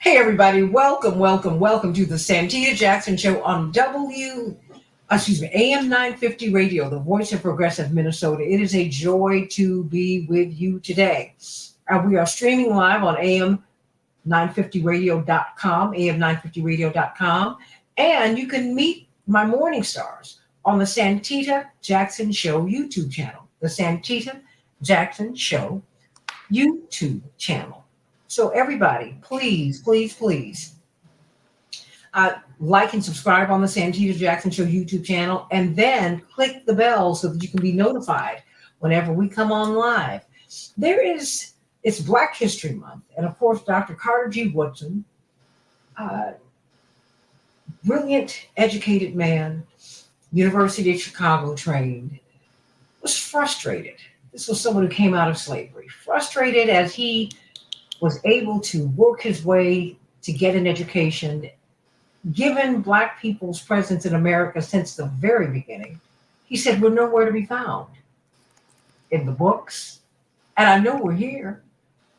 Hey everybody, welcome to the Santita Jackson Show on AM 950 Radio, the voice of progressive Minnesota. It is a joy to be with you today. We are streaming live on am950radio.com, am950radio.com, and you can meet my morning stars on the Santita Jackson Show YouTube channel, the Santita Jackson Show YouTube channel. So everybody, please, like and subscribe on the Santita Jackson Show YouTube channel, and then click the bell so that you can be notified whenever we come on live. It's Black History Month, and of course, Dr. Carter G. Woodson, brilliant, educated man, University of Chicago trained, was frustrated. This was someone who came out of slavery, frustrated as he was able to work his way to get an education. Given Black people's presence in America since the very beginning, he said, we're nowhere to be found in the books. And I know we're here.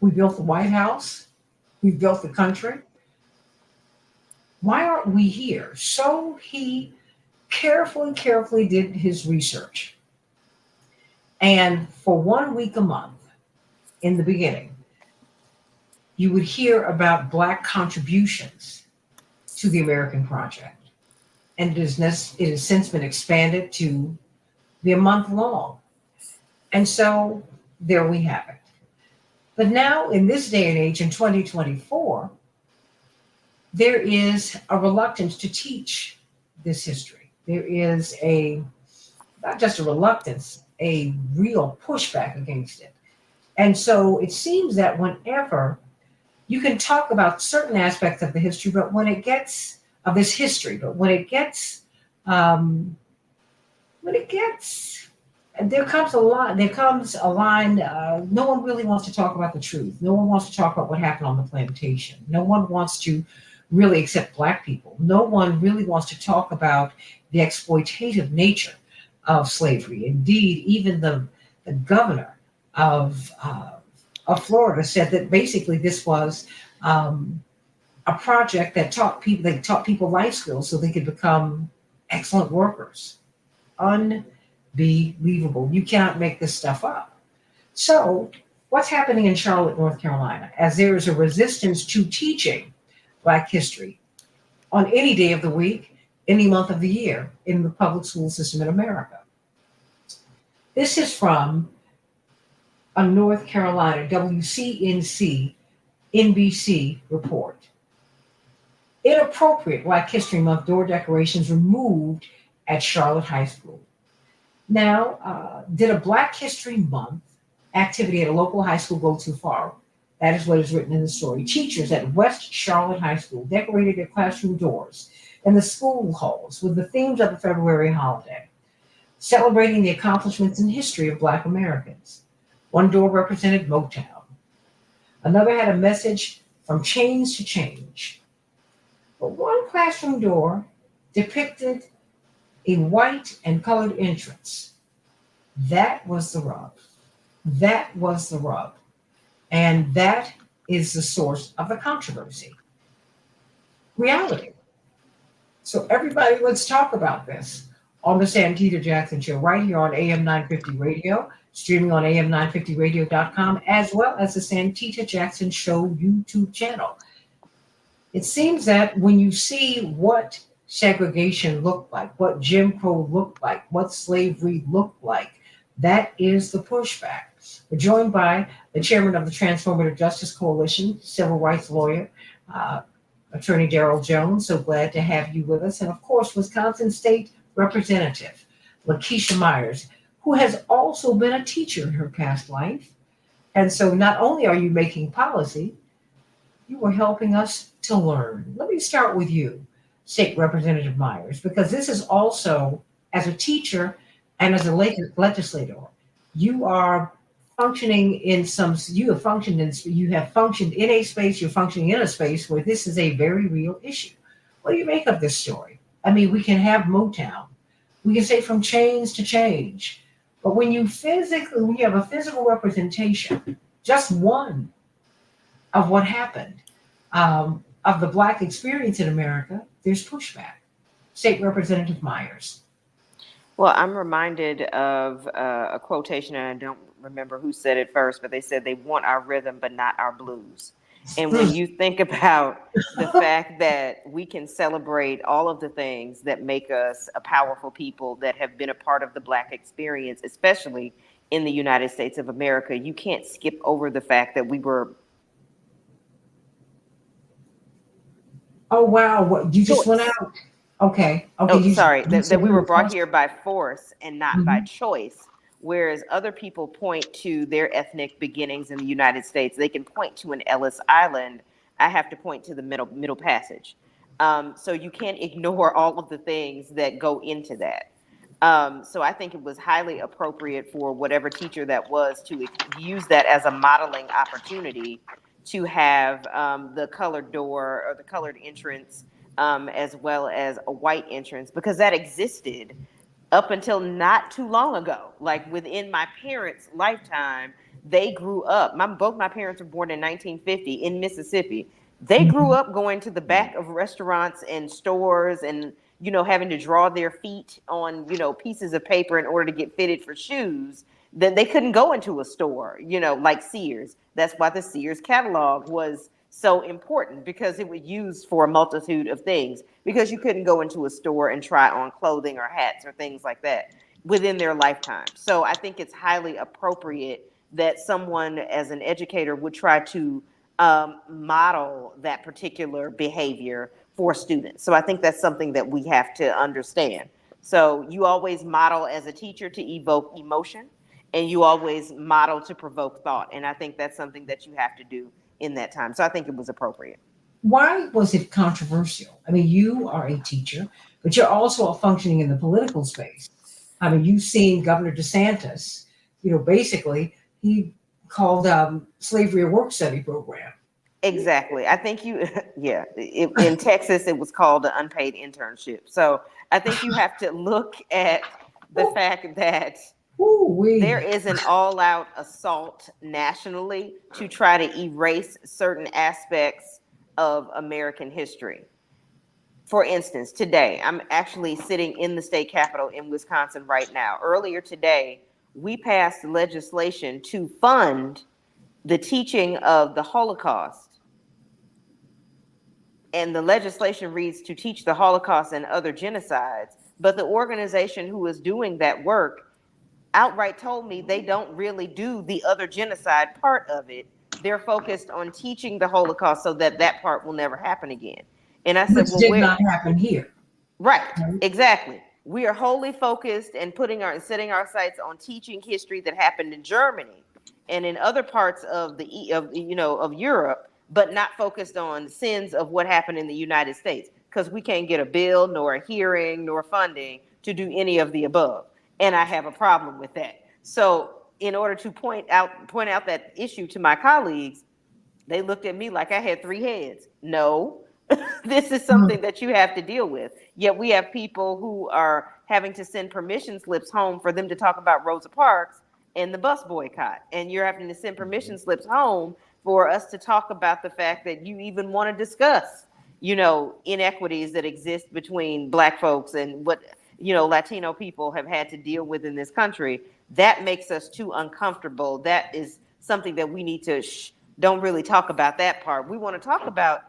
We built the White House. We built the country. Why aren't we here? So he carefully did his research. And for 1 week a month in the beginning, you would hear about Black contributions to the American project. And it has since been expanded to be a month long. And so there we have it. But now in this day and age, in 2024, there is a reluctance to teach this history. There is not just a reluctance, a real pushback against it. And so it seems that whenever you can talk about certain aspects of the history, but when it gets there comes a line, no one really wants to talk about the truth. No one wants to talk about what happened on the plantation. No one wants to really accept Black people. No one really wants to talk about the exploitative nature of slavery. Indeed, even the governor of Florida said that basically this was a project that taught people life skills so they could become excellent workers. Unbelievable. You cannot make this stuff up. So what's happening in Charlotte, North Carolina, as there is a resistance to teaching Black history on any day of the week, any month of the year in the public school system in America? This is from a North Carolina WCNC NBC report. Inappropriate Black History Month door decorations removed at Charlotte High School. Now, did a Black History Month activity at a local high school go too far? That is what is written in the story. Teachers at West Charlotte High School decorated their classroom doors and the school halls with the themes of the February holiday, celebrating the accomplishments and history of Black Americans. One door represented Motown. Another had a message from chains to change. But one classroom door depicted a white and colored entrance. That was the rub. That was the rub. And that is the source of the controversy. Reality. So everybody, let's talk about this on the Santita Jackson Show right here on AM 950 Radio, streaming on am950radio.com, as well as the Santita Jackson Show YouTube channel. It seems that when you see what segregation looked like, what Jim Crow looked like, what slavery looked like, that is the pushback. We're joined by the chairman of the Transformative Justice Coalition, civil rights lawyer, Attorney Darrell Jones. So glad to have you with us. And of course, Wisconsin State Representative Lakeisha Myers, who has also been a teacher in her past life. And so not only are you making policy, you are helping us to learn. Let me start with you, State Representative Myers, because this is also, as a teacher and as a legislator, you are functioning in you have functioned in a space, you're functioning in a space where this is a very real issue. What do you make of this story? I mean, we can have Motown. We can say from chains to change. But when you have a physical representation, just one of what happened, of the Black experience in America, there's pushback. State Representative Myers. Well, I'm reminded of a quotation, and I don't remember who said it first, but they said they want our rhythm, but not our blues. And when you think about the fact that we can celebrate all of the things that make us a powerful people that have been a part of the Black experience, especially in the United States of America, you can't skip over the fact that we were. Oh wow! What you just went out? Okay. Okay. Oh, sorry, that we were brought forced. here by force and not by Mhm. choice. Whereas other people point to their ethnic beginnings in the United States, they can point to an Ellis Island. I have to point to the Middle Passage. So you can't ignore all of the things that go into that. So I think it was highly appropriate for whatever teacher that was to use that as a modeling opportunity to have the colored door or the colored entrance, as well as a white entrance, because that existed up until not too long ago. Like within my parents' lifetime, they grew up. Both my parents were born in 1950 in Mississippi. They grew Mhm. up going to the back of restaurants and stores and, having to draw their feet on, pieces of paper in order to get fitted for shoes. Then they couldn't go into a store, like Sears. That's why the Sears catalog was so important, because it was used for a multitude of things, because you couldn't go into a store and try on clothing or hats or things like that within their lifetime. So I think it's highly appropriate that someone as an educator would try to model that particular behavior for students. So I think that's something that we have to understand. So you always model as a teacher to evoke emotion, and you always model to provoke thought. And I think that's something that you have to do in that time. So I think it was appropriate. Why was it controversial? I mean, you are a teacher, but you're also functioning in the political space. I mean, you've seen Governor DeSantis. Basically, he called slavery a work study program. Exactly. I think yeah, in Texas, it was called an unpaid internship. So I think you have to look at the fact that there Ooh-wee. is an all out assault nationally to try to erase certain aspects of American history. For instance, today, I'm actually sitting in the state capitol in Wisconsin right now. Earlier today, we passed legislation to fund the teaching of the Holocaust. And the legislation reads to teach the Holocaust and other genocides. But the organization who is doing that work outright told me they don't really do the other genocide part of it. They're focused on teaching the Holocaust so that that part will never happen again. And I said, Which well, did where? not happen here. Right, Right? exactly. We are wholly focused and setting our sights on teaching history that happened in Germany and in other parts of of Europe, but not focused on sins of what happened in the United States, because we can't get a bill, nor a hearing, nor funding to do any of the above. And I have a problem with that. So in order to point out that issue to my colleagues, they looked at me like I had three heads. No, this is something Mm. that you have to deal with. Yet we have people who are having to send permission slips home for them to talk about Rosa Parks and the bus boycott. And you're having to send permission slips home for us to talk about the fact that you even want to discuss, inequities that exist between Black folks and what, Latino people have had to deal with in this country. That makes us too uncomfortable. That is something that we need to don't really talk about that part. We want to talk about,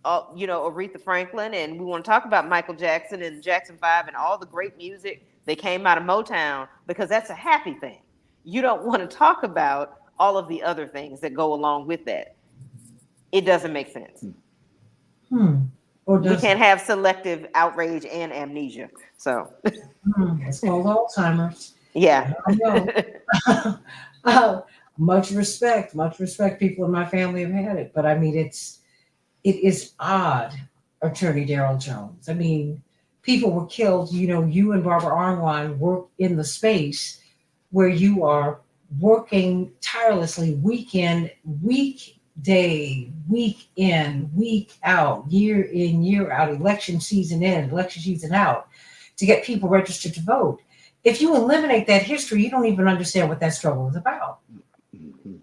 Aretha Franklin, and we want to talk about Michael Jackson and Jackson 5 and all the great music that came out of Motown, because that's a happy thing. You don't want to talk about all of the other things that go along with that. It doesn't make sense. Or We does it? can't have selective outrage and amnesia. So, It's called Alzheimer's. yeah. I know. Much respect, much respect. People in my family have had it, but I mean, it is odd, Attorney Darrell Jones. I mean, people were killed. You and Barbara Arnwine work in the space where you are working tirelessly, week day, week in, week out, year in, year out, election season in, election season out, to get people registered to vote. If you eliminate that history, you don't even understand what that struggle is about. Mhm.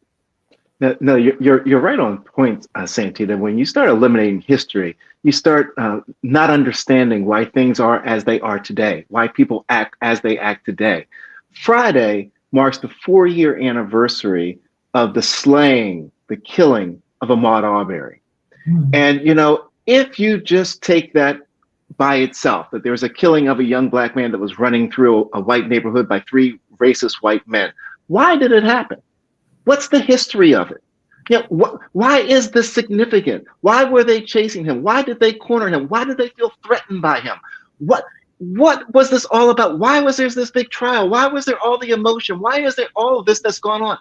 No, you're right on point, Santita. When you start eliminating history, you start not understanding why things are as they are today, why people act as they act today. Friday marks the 4-year anniversary of the slaying, the killing of Ahmaud Arbery. Mhm. And if you just take that by itself, that there was a killing of a young black man that was running through a white neighborhood by 3 racist white men, why did it happen? What's the history of it? Why is this significant? Why were they chasing him? Why did they corner him? Why did they feel threatened by him? What what was this all about? Why was there this big trial? Why was there all the emotion? Why is there all of this that's gone on?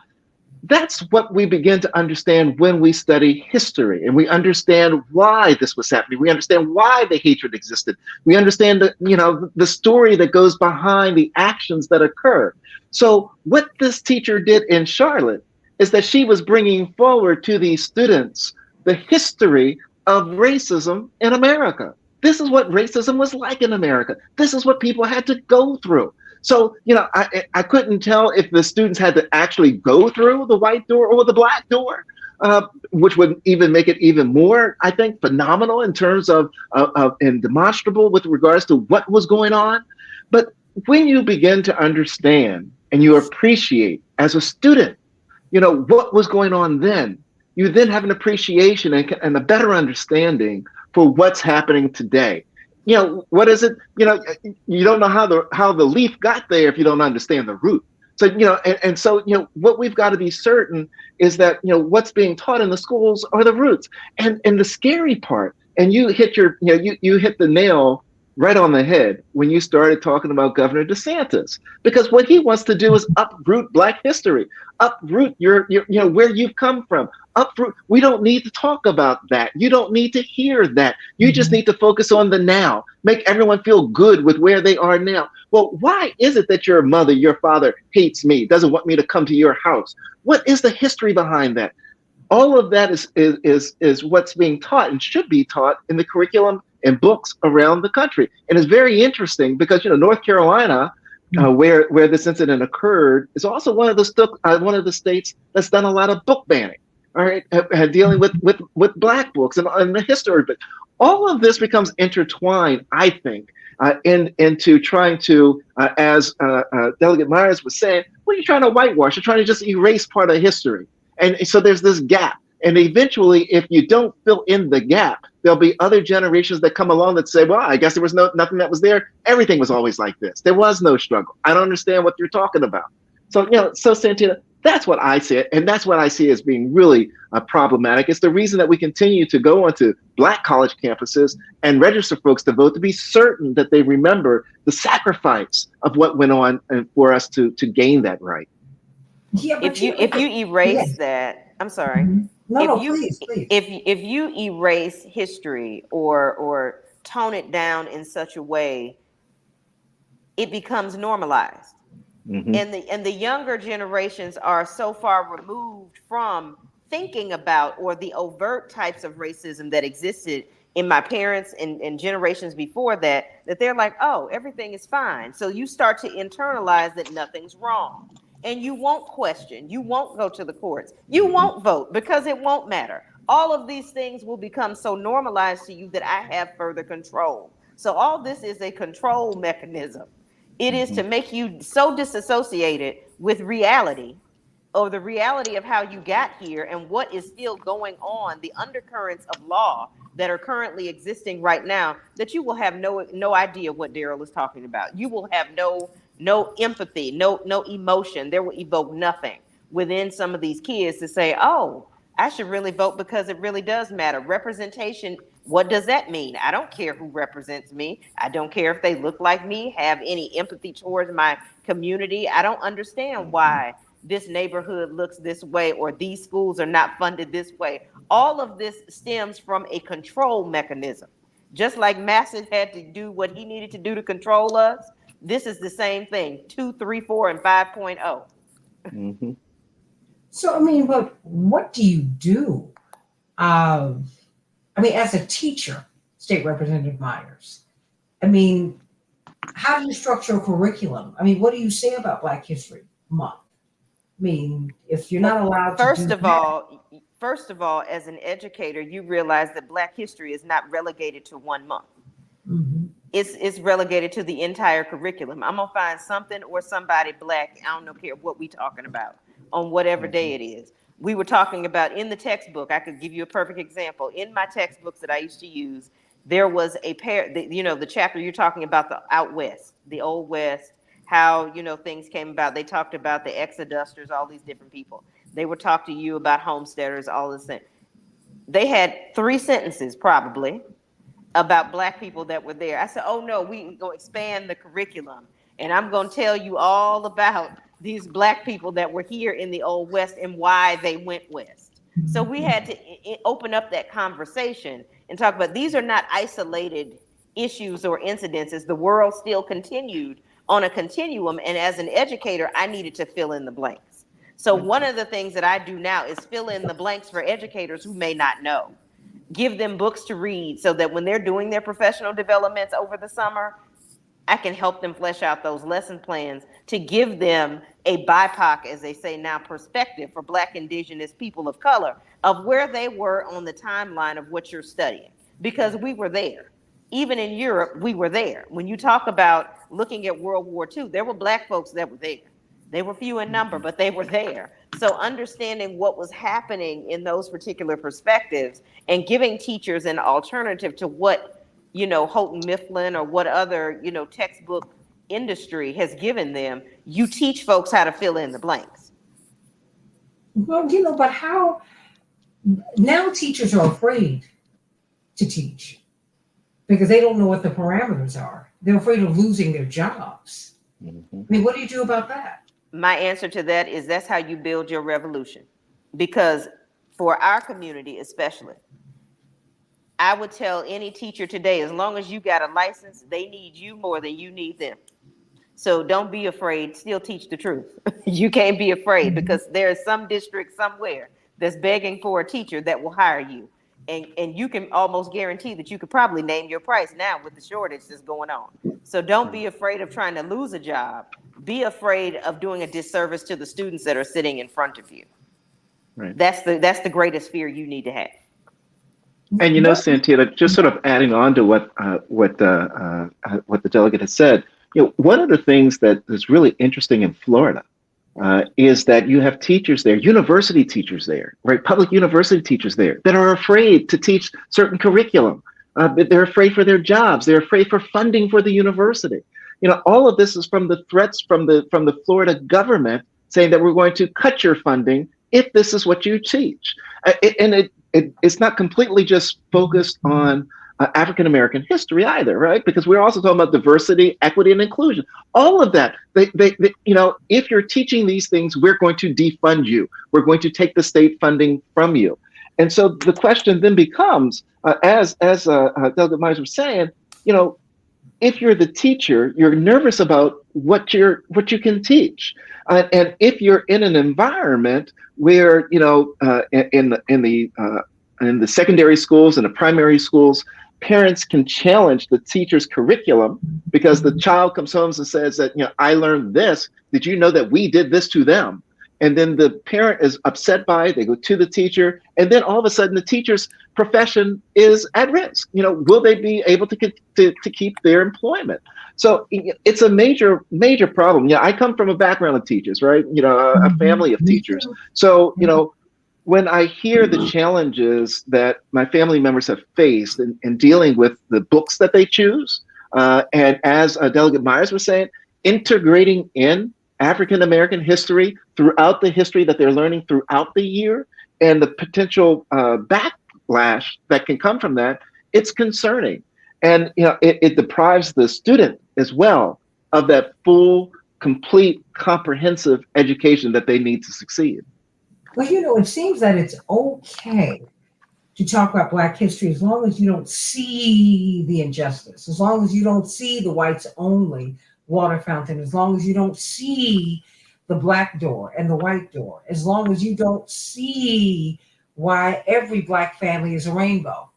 That's what we begin to understand when we study history, and we understand why this was happening. We understand why the hatred existed. We understand the story that goes behind the actions that occur. So what this teacher did in Charlotte is that she was bringing forward to these students the history of racism in America. This is what racism was like in America. This is what people had to go through. So, I couldn't tell if the students had to actually go through the white door or the black door, which would even make it even more, I think, phenomenal in terms of and demonstrable with regards to what was going on. But when you begin to understand and you appreciate as a student, what was going on then, you then have an appreciation and a better understanding for what's happening today. What is it? You don't know how the leaf got there if you don't understand the root. So and so what we've got to be certain is that what's being taught in the schools are the roots. And the scary part, and you hit you hit the nail right on the head when you started talking about Governor DeSantis, because what he wants to do is uproot Black history, uproot your where you've come from, uproot. We don't need to talk about that. You don't need to hear that. You just Mhm. need to focus on the now. Make everyone feel good with where they are now. Well, why is it that your mother, your father hates me, doesn't want me to come to your house? What is the history behind that? All of that is what's being taught and should be taught in the curriculum and books around the country. And it's very interesting because North Carolina, where this incident occurred, is also one of the states that's done a lot of book banning. All right, dealing with Black books and the history, but all of this becomes intertwined, I think, into trying to, as Delegate Myers was saying, what are you trying to whitewash? You're trying to just erase part of history. And so there's this gap. And eventually, if you don't fill in the gap, there'll be other generations that come along that say, well, I guess there was nothing that was there. Everything was always like this. There was no struggle. I don't understand what you're talking about. So, so Santita, that's what I see. And that's what I see as being really problematic. It's the reason that we continue to go onto Black college campuses and register folks to vote, to be certain that they remember the sacrifice of what went on for us to gain that right. Yeah, but If you erase yes. that, I'm sorry. Mhm. No, If no, you please, please. if you erase history or tone it down in such a way, it becomes normalized. Mm-hmm. And the younger generations are so far removed from thinking about or the overt types of racism that existed in my parents and generations before that they're like, oh, everything is fine. So you start to internalize that nothing's wrong, and you won't question, you won't go to the courts, you Mm-hmm. won't vote because it won't matter. All of these things will become so normalized to you that I have further control. So all this is a control mechanism. It is Mm-hmm. to make you so disassociated with reality, or the reality of how you got here and what is still going on, the undercurrents of law that are currently existing right now, that you will have no idea what Daryl is talking about. You will have no empathy, no emotion. There will evoke nothing within some of these kids to say, oh, I should really vote because it really does matter. Representation, what does that mean? I don't care who represents me. I don't care if they look like me, have any empathy towards my community. I don't understand Mm-hmm. why this neighborhood looks this way or these schools are not funded this way. All of this stems from a control mechanism. Just like Massive had to do what he needed to do to control us, this is the same thing 2, 3, 4, and 5.0. Mm-hmm. So, I mean, but what do you do? Uh, I mean, as a teacher, State Representative Myers, I mean, how do you structure a curriculum? I mean, what do you say about Black History Month? mean, if you're not allowed to First do of that, all, as an educator, you realize that Black history is not relegated to 1 month. mhm. It's relegated to the entire curriculum. I'm gonna find something or somebody Black. I don't care what we talking about on whatever day it is. We were talking about in the textbook. I could give you a perfect example. In my textbooks that I used to use, there was a the chapter you're talking about, the out west, the old west, how things came about. They talked about the exodusters, all these different people. They would talk to you about homesteaders, all this thing. They had 3 sentences probably about Black people that were there. I said, oh no, we going to expand the curriculum. And I'm going to tell you all about these Black people that were here in the Old West and why they went West. So we had to open up that conversation and talk about these are not isolated issues or incidences. The world still continued on a continuum. And as an educator, I needed to fill in the blanks. So one of the things that I do now is fill in the blanks for educators who may not know. Give them books to read so that when they're doing their professional developments over the summer, I can help them flesh out those lesson plans to give them a BIPOC, as they say now, perspective for Black, Indigenous, people of color of where they were on the timeline of what you're studying. Because we were there. Even in Europe, we were there. When you talk about looking at World War II, there were Black folks that were there. They were few in number, but they were there. So understanding what was happening in those particular perspectives and giving teachers an alternative to what, Houghton Mifflin or what other, textbook industry has given them, you teach folks how to fill in the blanks. Well, but how now teachers are afraid to teach because they don't know what the parameters are. They're afraid of losing their jobs. Mm-hmm. I mean, what do you do about that? My answer to that is that's how you build your revolution. Because for our community especially, I would tell any teacher today, as long as you got a license, they need you more than you need them. So don't be afraid, still teach the truth. You can't be afraid because there's some district somewhere that's begging for a teacher that will hire you. And you can almost guarantee that you could probably name your price now with the shortage that's going on. So don't be afraid of trying to lose a job. Be afraid of doing a disservice to the students that are sitting in front of you. Right. That's the greatest fear you need to have. And Santita, just sort of adding on to what the delegate has said, one of the things that is really interesting in Florida is that you have teachers there, university teachers there, right? Public university teachers there that are afraid to teach certain curriculum. They're afraid for their jobs. They're afraid for funding for the university. All of this is from the threats from the Florida government saying that we're going to cut your funding if this is what you teach. It's not completely just focused on African American history either, right? Because we're also talking about diversity, equity, and inclusion. All of that. If you're teaching these things, we're going to defund you. We're going to take the state funding from you. And so the question then becomes, as Delegate Myers was saying, if you're the teacher, you're nervous about what you can teach, and if you're in an environment where in the secondary schools and the primary schools, parents can challenge the teacher's curriculum because the child comes home and says that I learned this. Did you know that we did this to them? And then the parent is upset by it. They go to the teacher, and then all of a sudden the teacher's profession is at risk. Will they be able to keep their employment? So it's a major problem. I come from a background of teachers, right? A family of teachers. So when I hear the challenges that my family members have faced in dealing with the books that they choose, and as Delegate Myers was saying, integrating in African American history throughout the history that they're learning throughout the year, and the potential backlash that can come from that, it's concerning. And it deprives the student as well of that full, complete, comprehensive education that they need to succeed. Well, it seems that it's okay to talk about Black history as long as you don't see the injustice, as long as you don't see the whites only water fountain, as long as you don't see the Black door and the white door, as long as you don't see why every Black family is a rainbow.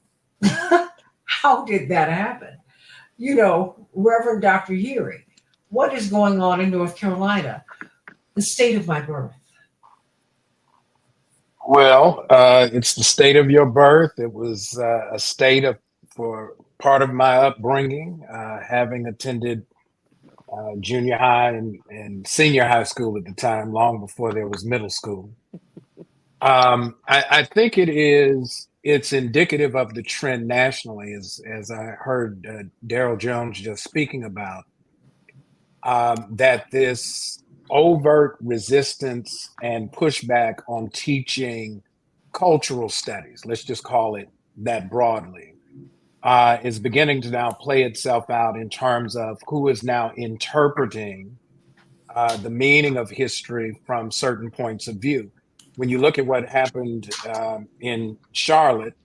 How did that happen? Reverend Dr. Yeary, what is going on in North Carolina? The state of my birth. Well, it's the state of your birth. It was a state of for part of my upbringing, having attended junior high and senior high school at the time, long before there was middle school. I think it's indicative of the trend nationally, as I heard Daryl Jones just speaking about, that this overt resistance and pushback on teaching cultural studies, let's just call it that broadly, is beginning to now play itself out in terms of who is now interpreting the meaning of history from certain points of view. When you look at what happened in Charlotte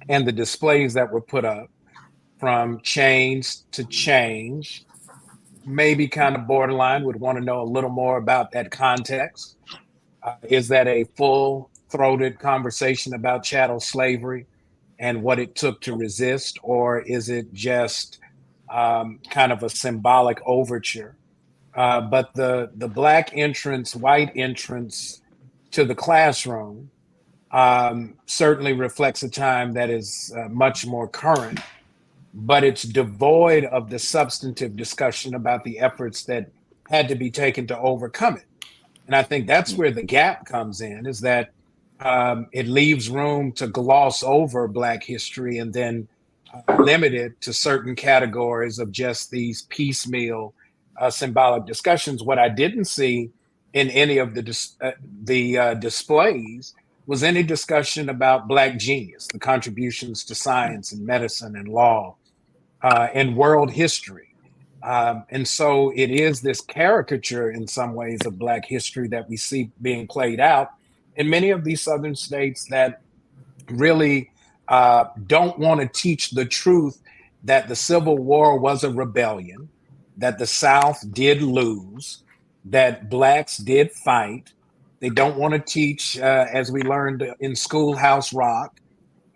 and the displays that were put up, from chains to change, maybe kind of borderline, would want to know a little more about that context. Is that a full throated conversation about chattel slavery and what it took to resist, or is it just kind of a symbolic overture? But the black entrance, white entrance to the classroom certainly reflects a time that is much more current, but it's devoid of the substantive discussion about the efforts that had to be taken to overcome it. And I think that's where the gap comes in, is that it leaves room to gloss over Black history and then limit it to certain categories of just these piecemeal symbolic discussions. What I didn't see in any of the displays was any discussion about Black genius, the contributions to science and medicine and law and world history. And so it is this caricature in some ways of Black history that we see being played out in many of these Southern states that really don't want to teach the truth that the Civil War was a rebellion, that the South did lose, that Blacks did fight. They don't want to teach, as we learned in Schoolhouse Rock,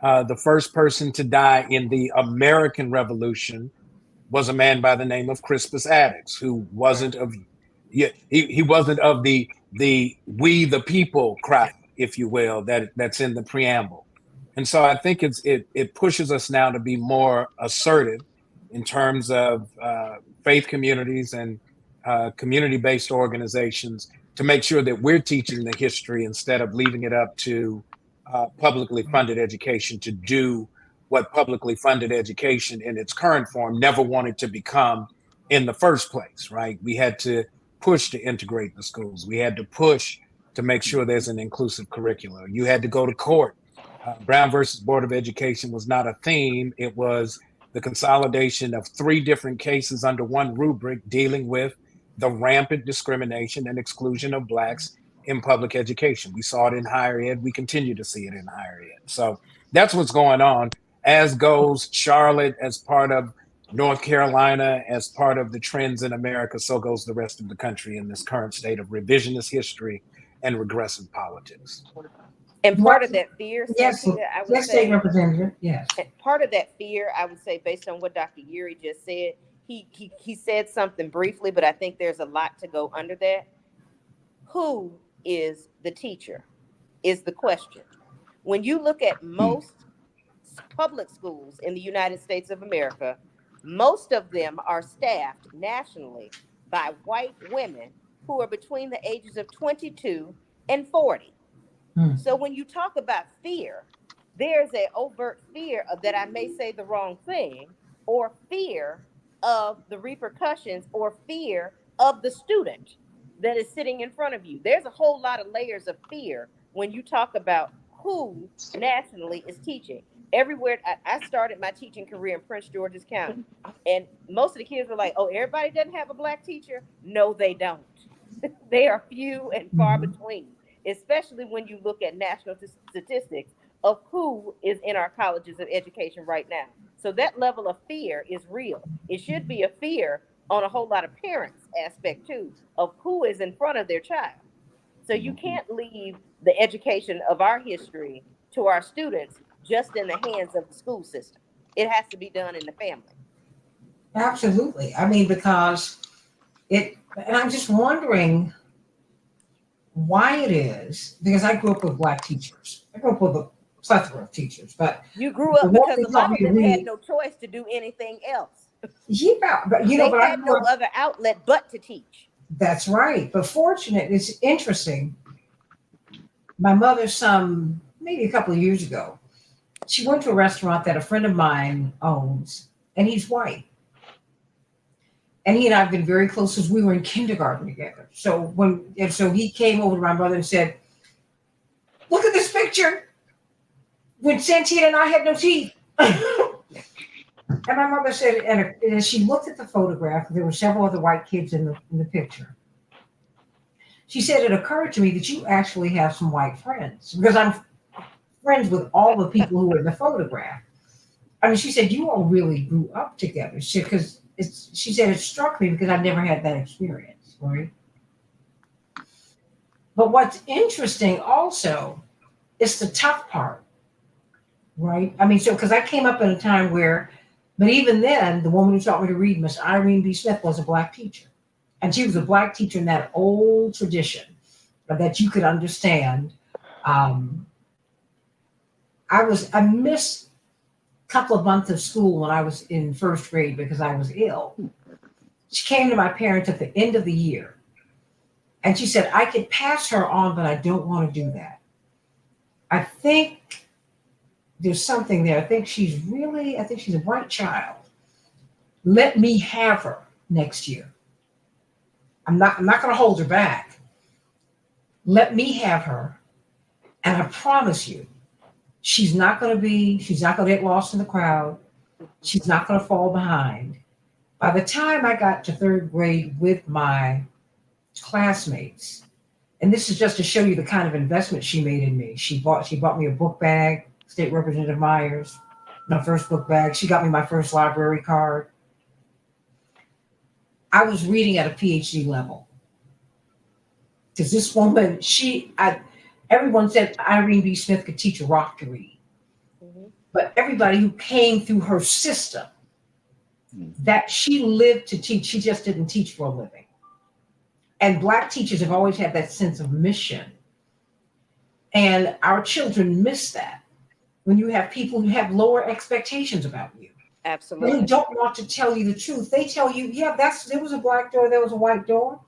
the first person to die in the American Revolution was a man by the name of Crispus Attucks, who wasn't of he wasn't of the we the people crowd, if you will, that's in the preamble. And so I think it pushes us now to be more assertive in terms of faith communities and community-based organizations to make sure that we're teaching the history instead of leaving it up to publicly funded education to do what publicly funded education in its current form never wanted to become in the first place, right? We had to push to integrate the schools. We had to push to make sure there's an inclusive curriculum. You had to go to court. Brown versus Board of Education was not a theme. It was the consolidation of 3 different cases under one rubric dealing with the rampant discrimination and exclusion of Blacks in public education. We saw it in higher ed. We continue to see it in higher ed. So that's what's going on, as goes Charlotte as part of North Carolina, as part of the trends in America. So goes the rest of the country in this current state of revisionist history and regressive politics. And part of that fear, Yes, Santita, I would yes, say, State Representative, yes. part of that fear, I would say, based on what Dr. Yuri just said, he said something briefly, but I think there's a lot to go under that. Who is the teacher is the question. When you look at most public schools in the United States of America, most of them are staffed nationally by white women who are between the ages of 22 and 40. So when you talk about fear, there's an overt fear of that I may say the wrong thing, or fear of the repercussions, or fear of the student that is sitting in front of you. There's a whole lot of layers of fear when you talk about who nationally is teaching. Everywhere, I started my teaching career in Prince George's County, and most of the kids were like, oh, everybody doesn't have a Black teacher? No, they don't. They are few and far between, especially when you look at national statistics of who is in our colleges of education right now. So that level of fear is real. It should be a fear on a whole lot of parents' aspect too, of who is in front of their child. So you can't leave the education of our history to our students just in the hands of the school system. It has to be done in the family. Absolutely. I mean, because and I'm just wondering why it is, because I grew up with Black teachers. I grew up with a plethora of teachers, but You grew the up one because they a lot taught me of to them had read, no choice to do anything else. yeah, but They but I had grew no up, other outlet but to teach. that's right. But fortunate, it's interesting. My mother, some maybe a couple of years ago, she went to a restaurant that a friend of mine owns, and he's white. And he and I have been very close since we were in kindergarten together. So he came over to my mother and said, "Look at this picture when Santita and I had no teeth." And my mother said, and as she looked at the photograph, there were several other white kids in the picture. She said, "It occurred to me that you actually have some white friends because I'm friends with all the people who were in the photograph." I mean, she said, "You all really grew up together." She said, "It struck me because I've never had that experience, right?" But what's interesting also is the tough part, right? I mean, so because I came up in a time where, but even then, the woman who taught me to read, Miss Irene B. Smith, was a Black teacher. And she was a Black teacher in that old tradition that you could understand. Um, I missed a couple of months of school when I was in first grade because I was ill. She came to my parents at the end of the year and she said, "I could pass her on, but I don't want to do that. I think there's something there. I think she's a bright child. Let me have her next year. I'm not going to hold her back. Let me have her. And I promise you, she's not going to get lost in the crowd. She's not going to fall behind." By the time I got to third grade with my classmates, and this is just to show you the kind of investment she made in me. She bought me a book bag, State Representative Myers, my first book bag. She got me my first library card. I was reading at a PhD level because this woman, everyone said Irene B. Smith could teach a rock to read, Mhm. but everybody who came through her system, that she lived to teach, she just didn't teach for a living. And Black teachers have always had that sense of mission. And our children miss that when you have people who have lower expectations about you, who Absolutely. don't want to tell you the truth. They tell you, yeah, there was a Black door, there was a white door.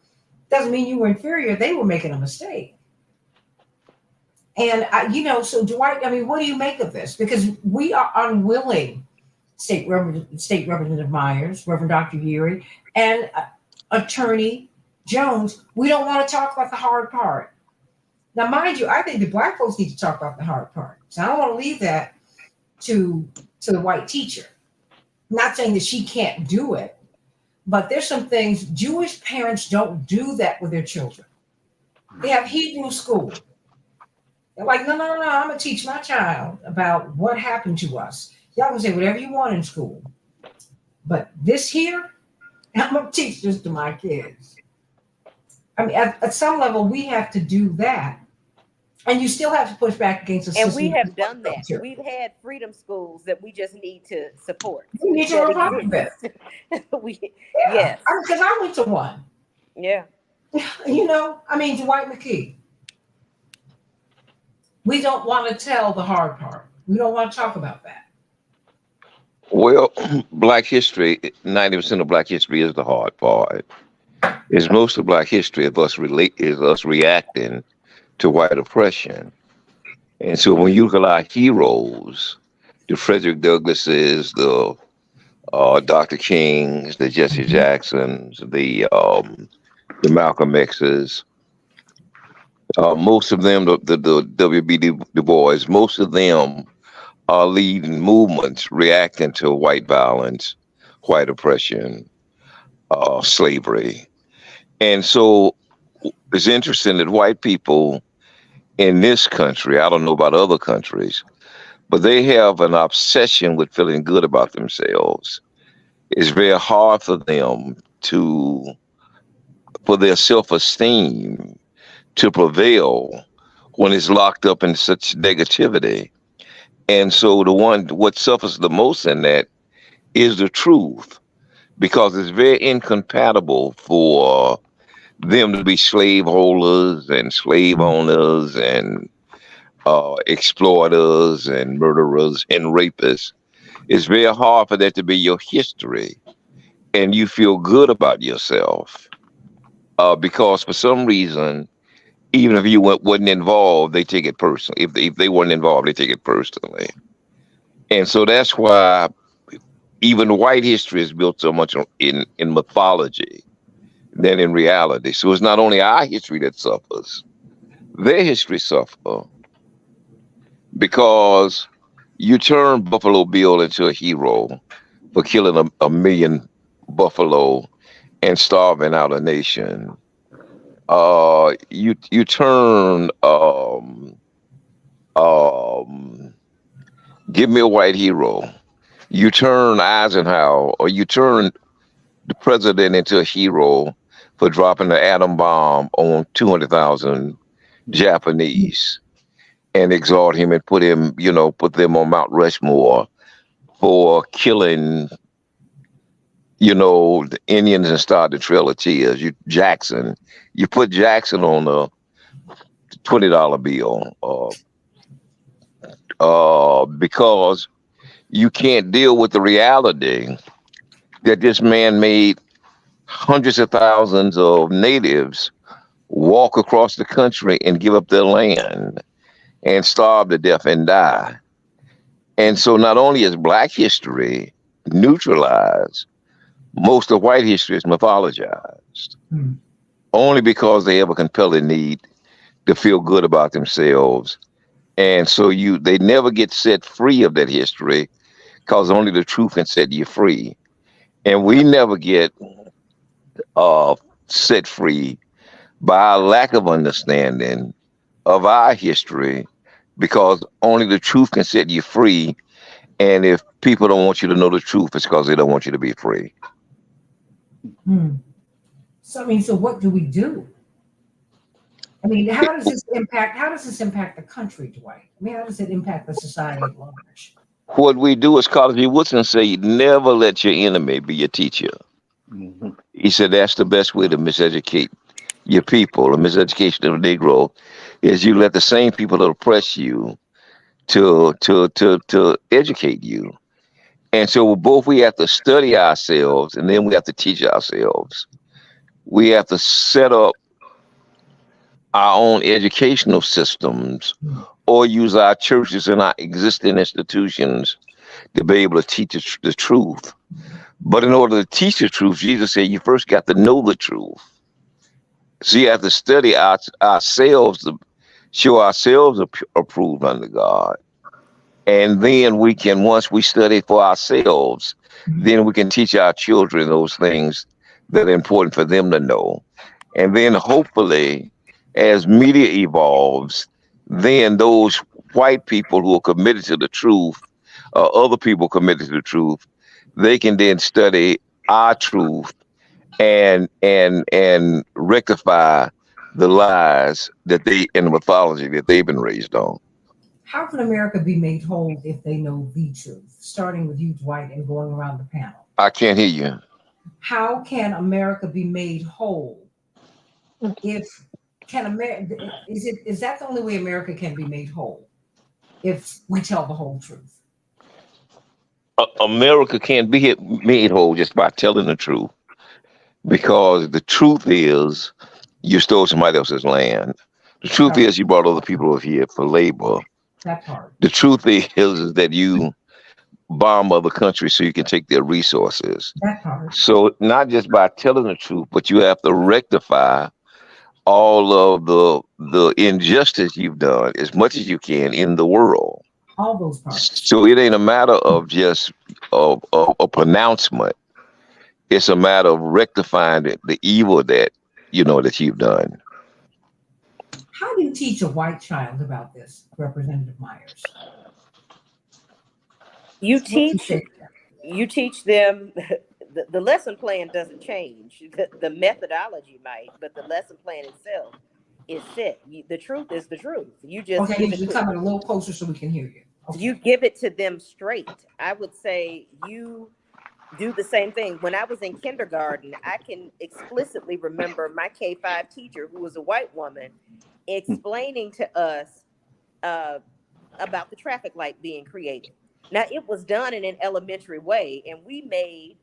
Doesn't mean you were inferior. They were making a mistake. And so Dwight, I mean, what do you make of this? Because we are unwilling, State Representative Myers, Reverend Dr. Geary, and Attorney Jones, we don't want to talk about the hard part. Now, mind you, I think the Black folks need to talk about the hard part. So I don't want to leave that to the white teacher. I'm not saying that she can't do it, but there's some things Jewish parents don't do that with their children. They have Hebrew school. They're like, no, no, no, no, I'm gonna teach my child about what happened to us. Y'all can say whatever you want in school, but this here, I'm gonna teach this to my kids. I mean, at some level, we have to do that, and you still have to push back against the And we system. have done that. We've had freedom schools that we just need to support. We need to That revive it. exist. Yeah, Yes. because I went to one. Yeah. I mean, Dwight McKee. We don't want to tell the hard part. We don't want to talk about that. Well, Black history, 90% of Black history is the hard part. Is most of Black history of us reacting to white oppression. And so when you look at our heroes, the Frederick Douglasses, the Dr. Kings, the Jesse Mhm. Jacksons, the Malcolm X's, most of them, the W.B. Du Bois, most of them are leading movements reacting to white violence, white oppression, slavery. And so it's interesting that white people in this country, I don't know about other countries, but they have an obsession with feeling good about themselves. It's very hard for them for their self-esteem to prevail when it's locked up in such negativity. And so what suffers the most in that is the truth, because it's very incompatible for them to be slaveholders and slave owners and exploiters and murderers and rapists. It's very hard for that to be your history, and you feel good about yourself because for some reason, even if you wasn't involved, they take it personally. If they weren't involved, they take it personally, and so that's why even white history is built so much in mythology than in reality. So it's not only our history that suffers; their history suffers because you turn Buffalo Bill into a hero for killing a million buffalo and starving out a nation. You turn give me a white hero. You turn Eisenhower, or you turn the president into a hero for dropping the atom bomb on 200,000 Japanese and exalt him and put him, put them on Mount Rushmore for killing, the Indians and start the Trail of Tears. You put Jackson on a $20 bill, because you can't deal with the reality that this man made hundreds of thousands of natives walk across the country and give up their land and starve to death and die. And so not only is Black history neutralized, most of white history is mythologized, only because they have a compelling need to feel good about themselves. And so they never get set free of that history because only the truth can set you free. And we never get set free by our lack of understanding of our history, because only the truth can set you free. And if people don't want you to know the truth, it's because they don't want you to be free. So what do we do? I mean, how does this impact the country, Dwight? I mean, how does it impact the society at large? What we do, as Carter G. Woodson say, never let your enemy be your teacher. Mm-hmm. He said that's the best way to miseducate your people. A miseducation of the Negro is you let the same people that oppress you to educate you. And so both we have to study ourselves and then we have to teach ourselves. We have to set up our own educational systems or use our churches and our existing institutions to be able to teach the truth. But in order to teach the truth, Jesus said you first got to know the truth. So you have to study ourselves to show ourselves approved under God. And then once we study for ourselves, then we can teach our children those things that are important for them to know. And then hopefully, as media evolves, then those white people who are committed to the truth, other people committed to the truth, they can then study our truth and rectify the lies and the mythology that they've been raised on. How can America be made whole if they know the truth? Starting with you, Dwight, and going around the panel. I can't hear you. How can America be made whole? Is that the only way America can be made whole? If we tell the whole truth. America can't be made whole just by telling the truth, because the truth is you stole somebody else's land. The truth is you brought other people over here for labor. That part. The truth is that you bomb other countries so you can take their resources. That part. So not just by telling the truth, but you have to rectify all of the injustice you've done as much as you can in the world. All those parts. So it ain't a matter of just a pronouncement. It's a matter of rectifying the evil that that you've done. How do you teach a white child about this, Representative Myers? You teach them. The lesson plan doesn't change. The methodology might, but the lesson plan itself is set. The truth is the truth. You just you're coming a little closer so we can hear you. Okay. You give it to them straight. I would say you do the same thing. When I was in kindergarten, I can explicitly remember my K-5 teacher, who was a white woman, explaining to us uh, about the traffic light being created. Now, it was done in an elementary way, and we made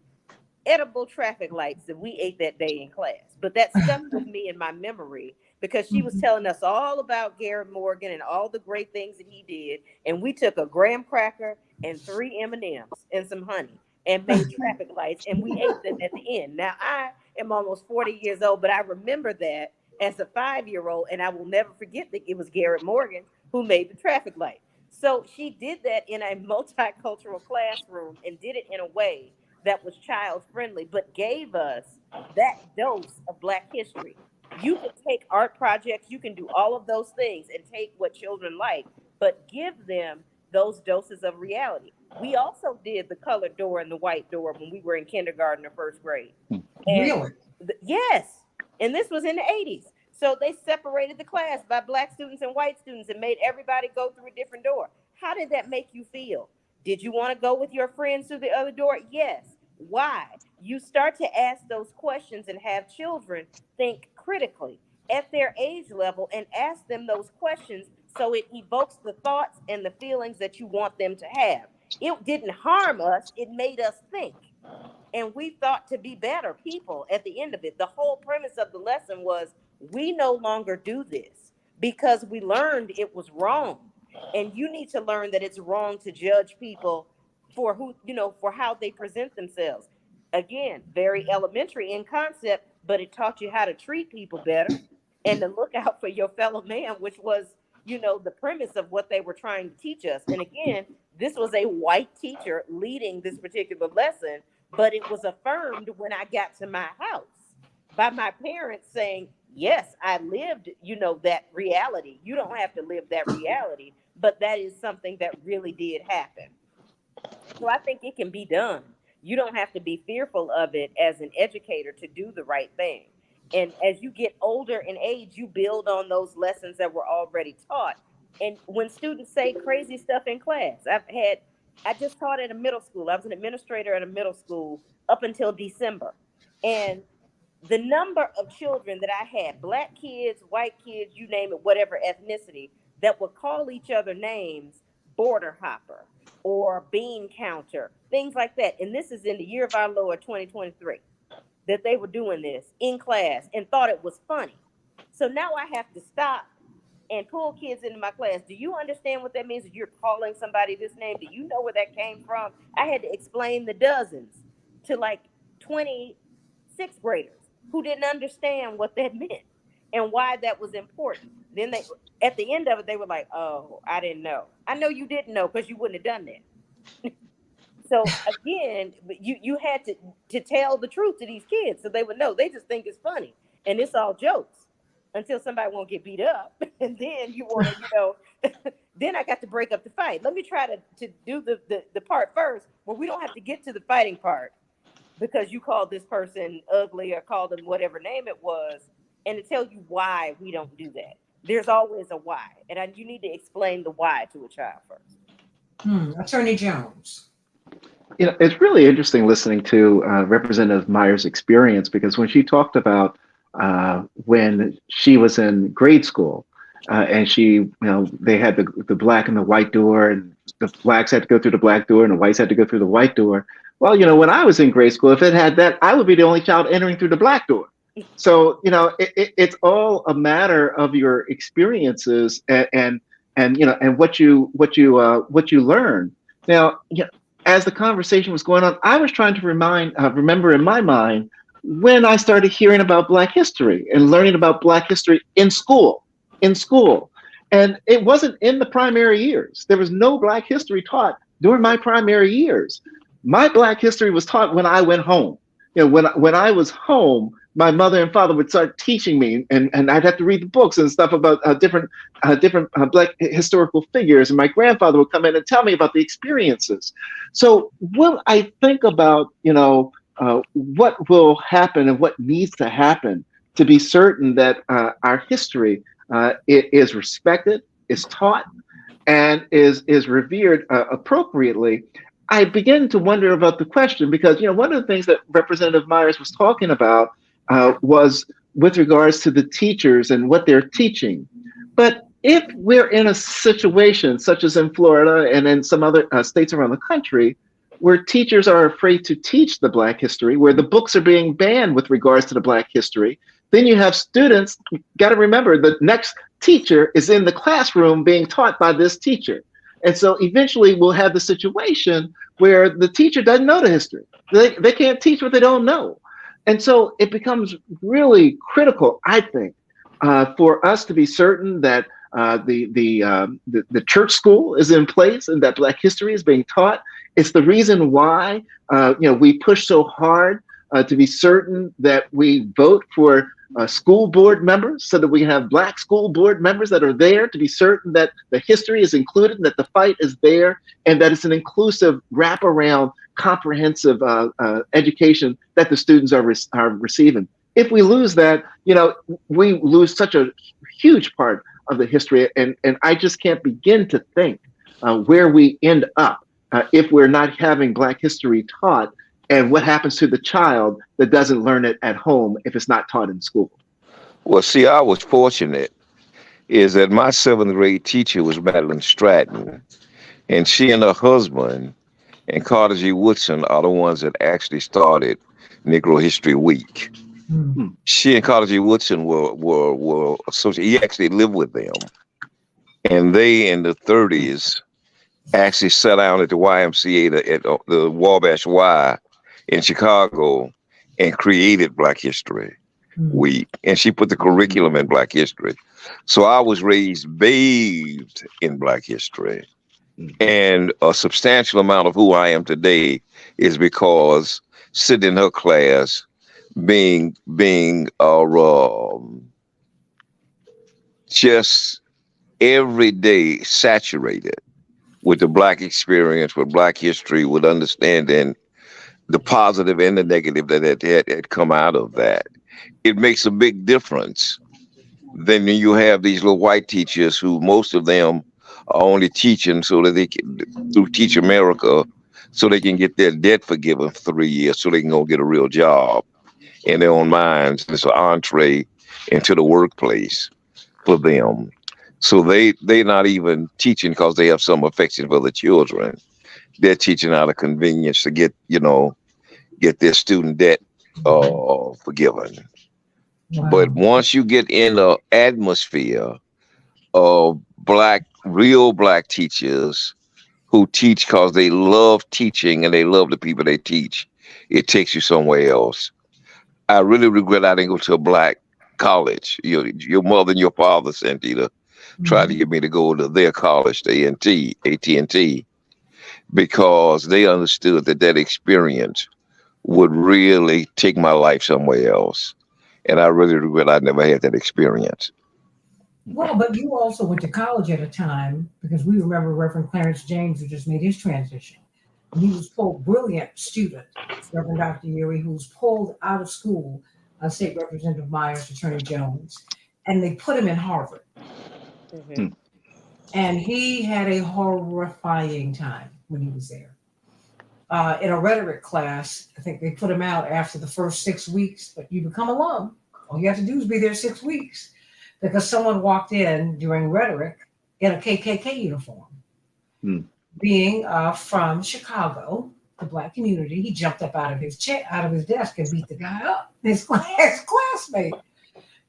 edible traffic lights that we ate that day in class. But that stuck with me in my memory because she was telling us all about Garrett Morgan and all the great things that he did. And we took a graham cracker and 3 M&Ms and some honey and made traffic lights, and we ate them at the end. Now, I am almost 40 years old, but I remember that as a 5-year-old, and I will never forget that it was Garrett Morgan who made the traffic light. So she did that in a multicultural classroom and did it in a way that was child friendly, but gave us that dose of Black history. You can take art projects, you can do all of those things and take what children like, but give them those doses of reality. We also did the colored door and the white door when we were in kindergarten or first grade. And Really? yes, and this was in the 80s. So they separated the class by Black students and white students and made everybody go through a different door. How did that make you feel? Did you want to go with your friends through the other door? Yes. Why? You start to ask those questions and have children think critically at their age level and ask them those questions so it evokes the thoughts and the feelings that you want them to have. It didn't harm us, it made us think. And we thought to be better people at the end of it. The whole premise of the lesson was we no longer do this because we learned it was wrong. And you need to learn that it's wrong to judge people for who, for how they present themselves. Again, very elementary in concept, but it taught you how to treat people better and to look out for your fellow man, which was, the premise of what they were trying to teach us. And again, this was a white teacher leading this particular lesson, but it was affirmed when I got to my house by my parents saying, yes, I lived, that reality. You don't have to live that reality, but that is something that really did happen. So I think it can be done. You don't have to be fearful of it as an educator to do the right thing. And as you get older in age, you build on those lessons that were already taught. And when students say crazy stuff in class, I just taught at a middle school. I was an administrator at a middle school up until December. And the number of children that I had, Black kids, white kids, you name it, whatever ethnicity, that would call each other names, border hopper or bean counter, things like that. And this is in the year of our Lord 2023 that they were doing this in class and thought it was funny. So now I have to stop and pull kids into my class. Do you understand what that means? If you're calling somebody this name, do you know where that came from? I had to explain the dozens to like 26th graders who didn't understand what that meant and why that was important. Then they, at the end of it, they were like, oh, I didn't know. I know you didn't know because you wouldn't have done that. So again, you had to tell the truth to these kids so they would know. They just think it's funny and it's all jokes until somebody won't get beat up. And then you want to, then I got to break up the fight. Let me try to do the part first where we don't have to get to the fighting part because you called this person ugly or called them whatever name it was, and to tell you why we don't do that. There's always a why, and you need to explain the why to a child first. Attorney Jones. It's really interesting listening to Representative Meyer's experience, because when she talked about when she was in grade school and she, they had the black and the white door, and the blacks had to go through the black door and the whites had to go through the white door. Well, when I was in grade school, if it had that, I would be the only child entering through the black door. So, it's all a matter of your experiences and what you learn. Now, as the conversation was going on, I was trying to remember in my mind when I started hearing about Black history and learning about Black history in school. And it wasn't in the primary years. There was no Black history taught during my primary years. My Black history was taught when I went home. When I was home, my mother and father would start teaching me, and I'd have to read the books and stuff about different Black historical figures. And my grandfather would come in and tell me about the experiences. So when I think about, what will happen and what needs to happen to be certain that our history is respected, is taught, and is revered appropriately, I begin to wonder about the question because, one of the things that Representative Myers was talking about was with regards to the teachers and what they're teaching. But if we're in a situation such as in Florida and in some other states around the country, where teachers are afraid to teach the Black history, where the books are being banned with regards to the Black history, then you have students, got to remember the next teacher is in the classroom being taught by this teacher. And so eventually we'll have the situation where the teacher doesn't know the history. They can't teach what they don't know. And so it becomes really critical, I think, for us to be certain that the church school is in place and that Black history is being taught. It's the reason why we push so hard to be certain that we vote for school board members so that we have Black school board members that are there to be certain that the history is included, that the fight is there, and that it's an inclusive, wraparound, comprehensive education that the students are receiving. If we lose that, we lose such a huge part of the history, and I just can't begin to think where we end up if we're not having Black history taught, and what happens to the child that doesn't learn it at home if it's not taught in school. Well, see, I was fortunate is that my 7th grade teacher was Madeline Stratton, and she and her husband and Carter G. Woodson are the ones that actually started Negro History Week. Mm-hmm. She and Carter G. Woodson were associated. He actually lived with them, and they in the 30s actually sat down at the YMCA at the Wabash Y in Chicago and created Black History Week, and she put the curriculum in Black history. So I was raised bathed in Black history, and a substantial amount of who I am today is because sitting in her class, being just every day saturated with the Black experience, with Black history, with understanding the positive and the negative that had come out of that. It makes a big difference. Then you have these little white teachers who most of them are only teaching so that they can, through Teach America, so they can get their debt forgiven for 3 years so they can go get a real job in their own minds. It's an entree into the workplace for them. So they're not even teaching because they have some affection for the children. They're teaching out of convenience to get their student debt forgiven. Wow. But once you get in the atmosphere of real Black teachers who teach because they love teaching and they love the people they teach, it takes you somewhere else. I really regret I didn't go to a Black college. Your mother and your father, Santita, tried to get me to go to their college, the AT&T, because they understood that experience would really take my life somewhere else. And I really regret I never had that experience. Well, but you also went to college at a time, because we remember Reverend Clarence James, who just made his transition. He was pulled, brilliant student, Reverend Dr. Urey, who was pulled out of school, State Representative Myers, Attorney Jones, and they put him in Harvard. Mm-hmm. And he had a horrifying time when he was there. In a rhetoric class, I think they put him out after the first 6 weeks, but you become alum. All you have to do is be there 6 weeks, because someone walked in during rhetoric in a KKK uniform. Being from Chicago, the Black community, he jumped up out of his desk and beat the guy up, his classmate.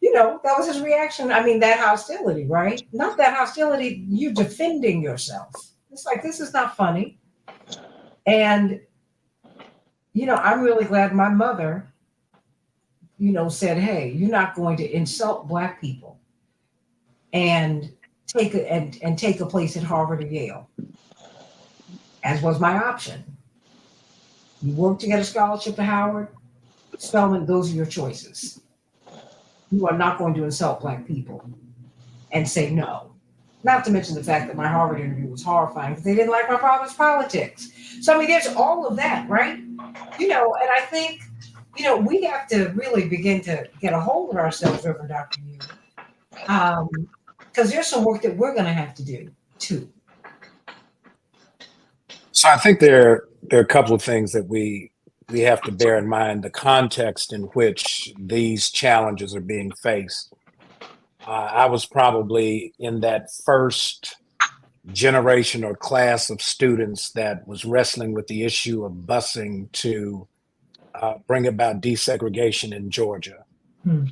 That was his reaction. I mean, that hostility, right? Not that hostility, you're defending yourself. It's like, this is not funny. And, I'm really glad my mother, said, hey, you're not going to insult Black people and take a place at Harvard or Yale, as was my option. You work to get a scholarship to Howard, Spelman, those are your choices. You are not going to insult Black people and say no. Not to mention the fact that my Harvard interview was horrifying because they didn't like my father's politics. So, I mean, there's all of that, right? And I think, we have to really begin to get a hold of ourselves, Reverend Dr. Yu, because there's some work that we're going to have to do, too. So I think there are a couple of things that we have to bear in mind, the context in which these challenges are being faced. I was probably in that first generation or class of students that was wrestling with the issue of busing to bring about desegregation in Georgia. Hmm.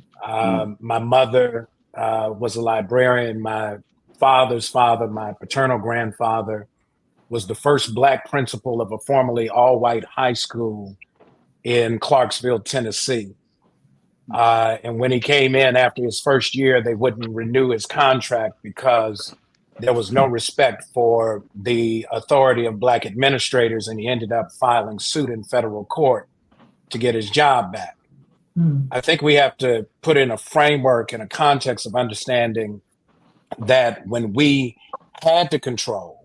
My mother was a librarian. My father's father, my paternal grandfather, was the first Black principal of a formerly all-white high school in Clarksville, Tennessee. And when he came in after his first year, they wouldn't renew his contract because there was no respect for the authority of Black administrators, and he ended up filing suit in federal court to get his job back. Hmm. I think we have to put in a framework and a context of understanding that when we had to control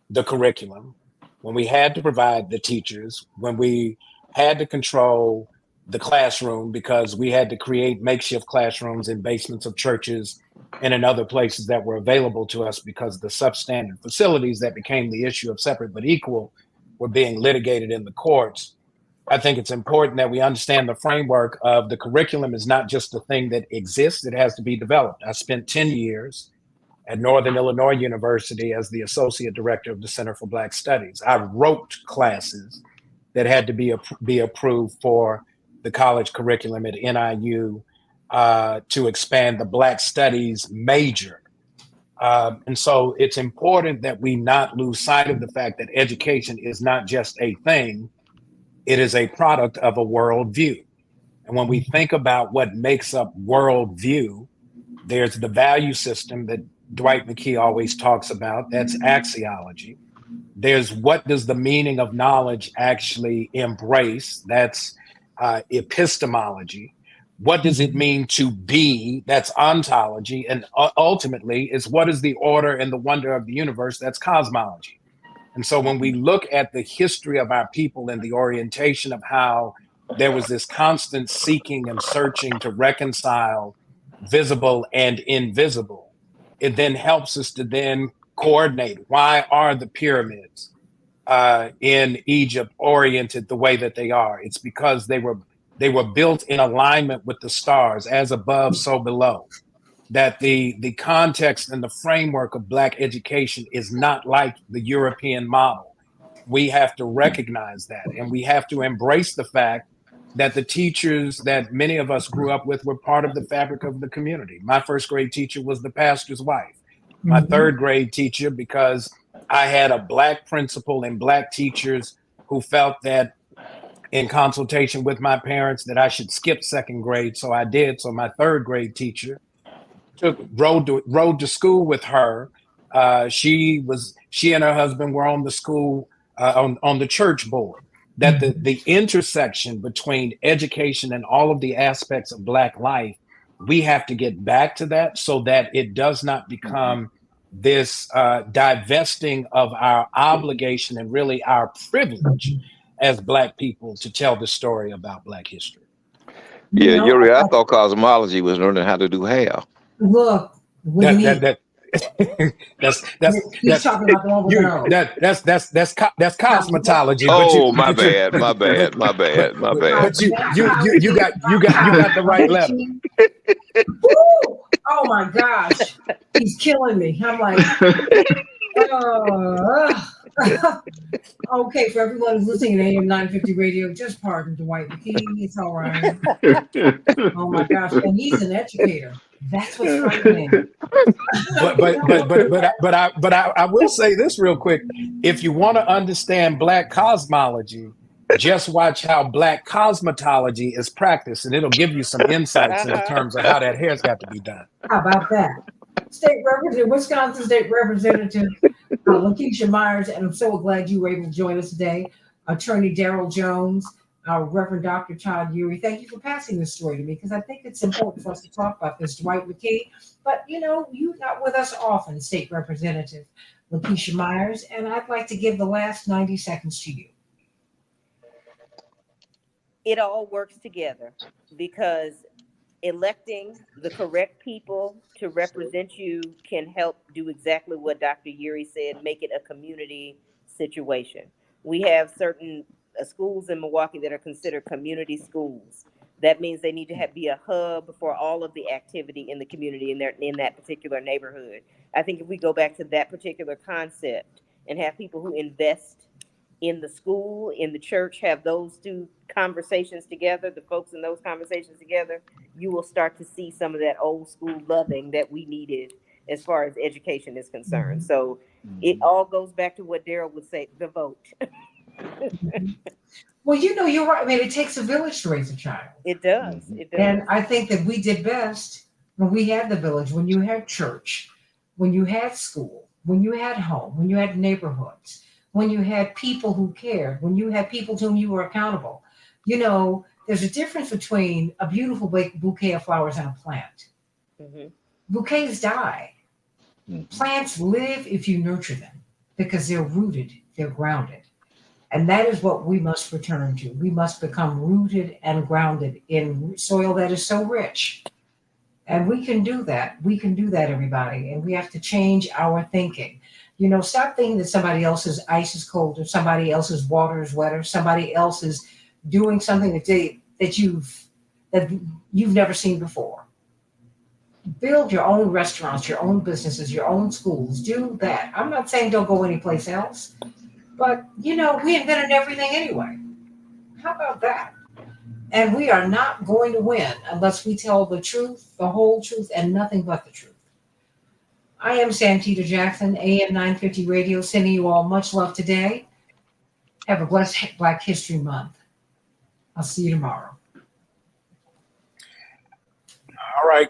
the curriculum, when we had to provide the teachers, when we had to control the classroom because we had to create makeshift classrooms in basements of churches and in other places that were available to us because the substandard facilities that became the issue of separate but equal were being litigated in the courts. I think it's important that we understand the framework of the curriculum is not just a thing that exists, it has to be developed. I spent 10 years at Northern Illinois University as the associate director of the Center for Black Studies. I wrote classes that had to be approved for the college curriculum at NIU to expand the Black Studies major. And so it's important that we not lose sight of the fact that education is not just a thing, it is a product of a worldview. And when we think about what makes up worldview, there's the value system that Dwight McKee always talks about. That's axiology. There's what does the meaning of knowledge actually embrace? That's epistemology. What does it mean to be? That's ontology. And ultimately, is what is the order and the wonder of the universe? That's cosmology. And so when we look at the history of our people and the orientation of how there was this constant seeking and searching to reconcile visible and invisible, it then helps us to then coordinate. Why are the pyramids in Egypt oriented the way that they are? It's because they were built in alignment with the stars, as above, so below. That the context and the framework of Black education is not like the European model. We have to recognize that, and we have to embrace the fact that the teachers that many of us grew up with were part of the fabric of the community. My first grade teacher was the pastor's wife. My third grade teacher, because I had a Black principal and Black teachers who felt that in consultation with my parents that I should skip second grade. So I did. So my third grade teacher rode to school with her. She and her husband were on the school on the church board. That the intersection between education and all of the aspects of Black life, we have to get back to that so that it does not become this divesting of our obligation and really our privilege as Black people to tell the story about Black history. Yeah, Yuri, I thought cosmology was learning how to do hair. Look, what do you mean? That's He's talking about the one with the nose. That's cosmetology. Oh, my bad. But you got the right letter. Oh my gosh, he's killing me. I'm like, okay, for everyone who's listening to AM 950 radio, just pardon Dwight McKee. It's all right. Oh my gosh, and he's an educator. That's what's frightening. But I will say this real quick. If you want to understand Black cosmology, just watch how Black cosmetology is practiced, and it'll give you some insights in terms of how that hair's got to be done. How about that? Wisconsin State Representative Lakeisha Myers, and I'm so glad you were able to join us today. Attorney Daryl Jones, our Reverend Dr. Todd Uri, thank you for passing this story to me because I think it's important for us to talk about this, Dwight McKee. But you're not with us often, State Representative Lakeisha Myers, and I'd like to give the last 90 seconds to you. It all works together because electing the correct people to represent you can help do exactly what Dr. Uri said, make it a community situation. We have certain schools in Milwaukee that are considered community schools. That means they need to be a hub for all of the activity in the community in that particular neighborhood. I think if we go back to that particular concept and have people who invest in the school, in the church, have those two conversations together, the folks in those conversations together, you will start to see some of that old school loving that we needed as far as education is concerned. So it all goes back to what Daryl would say, the vote. Well, you're right. I mean, it takes a village to raise a child. It does. It does. And I think that we did best when we had the village, when you had church, when you had school, when you had home, when you had neighborhoods, when you had people who cared, when you had people to whom you were accountable. There's a difference between a beautiful bouquet of flowers and a plant. Mm-hmm. Bouquets die. Plants live if you nurture them because they're rooted, they're grounded. And that is what we must return to. We must become rooted and grounded in soil that is so rich. And we can do that. We can do that, everybody. And we have to change our thinking. Stop thinking that somebody else's ice is colder, somebody else's water is wetter, somebody else is doing something that you've never seen before. Build your own restaurants, your own businesses, your own schools. Do that. I'm not saying don't go anyplace else. But, we invented everything anyway. How about that? And we are not going to win unless we tell the truth, the whole truth, and nothing but the truth. I am Santita Jackson, AM 950 Radio, sending you all much love today. Have a blessed Black History Month. I'll see you tomorrow. All right.